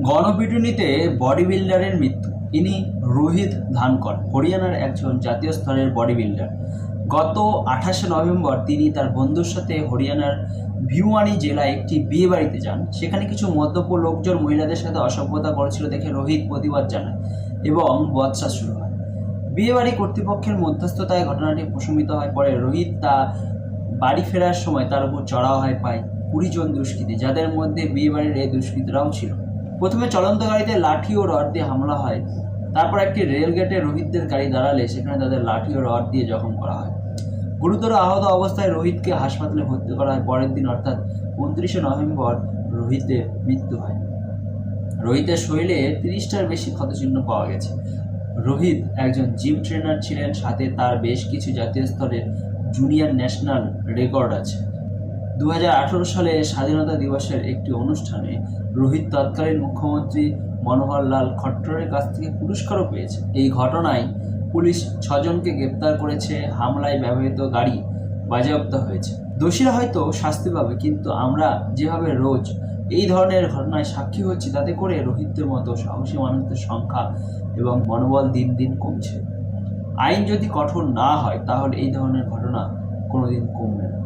গণপিটুনিতে body বিল্ডারের মৃত্যু। ইনি রোহিত ধানকর, হরিয়ানার একজন জাতীয় স্তরের বডি বিল্ডার। গত 28শে নভেম্বর তিনি তার বন্ধুর সাথে হরিয়ানার ভিওয়ানি জেলায় একটি বিয়ে বাড়িতে যান। সেখানে কিছু মদ্যপ লোকজন মহিলাদের সাথে অসভ্যতা করেছিল দেখে রোহিত প্রতিবাদ জানায় এবং বচসা শুরু হয়। বিয়েবাড়ি কর্তৃপক্ষের মধ্যস্থতায় ঘটনাটি প্রশমিত হয়। পরে রোহিত তা বাড়ি ফেরার সময় তার উপর চড়াও হয় পায় 20 জন দুষ্কৃতী, যাদের মধ্যে বিয়েবাড়ির এই দুষ্কৃতীরাও ছিল। প্রথমে চলন্ত গাড়িতে লাঠি ও রড দিয়ে হামলা হয়। তারপর একটি রেল গেটে রোহিতদের গাড়ি দাঁড়ালে সেখানে তাদের লাঠি ও রড দিয়ে জখম করা হয়। গুরুতর আহত অবস্থায় রোহিতকে হাসপাতালে ভর্তি করা হয়। পরের দিন অর্থাৎ 29শে নভেম্বর রোহিতের মৃত্যু হয়। রোহিতের শরীরে 30টার বেশি ক্ষতচিহ্ন পাওয়া গেছে। রোহিত একজন জিম ট্রেনার ছিলেন, সাথে তার বেশ কিছু জাতীয় স্তরের জুনিয়র ন্যাশনাল রেকর্ড আছে। 2018 সালে স্বাধীনতা দিবসের একটি অনুষ্ঠানে রোহিত তৎকালীন মুখ্যমন্ত্রী মনোহর লাল খট্টরের কাছ থেকে পুরস্কারও পেয়েছে। এই ঘটনায় পুলিশ 6 জনকে গ্রেপ্তার করেছে। হামলায় ব্যবহৃত গাড়ি বাজেয়াপ্ত হয়েছে। দোষীরা হয়তো শাস্তি পাবে, কিন্তু আমরা যেভাবে রোজ এই ধরনের ঘটনায় সাক্ষী হচ্ছি, তাতে করে রোহিতের মতো সাহসী মানুষদের সংখ্যা এবং মনোবল দিন দিন কমছে। আইন যদি কঠোর না হয় তাহলে এই ধরনের ঘটনা কোনোদিন কমবে না।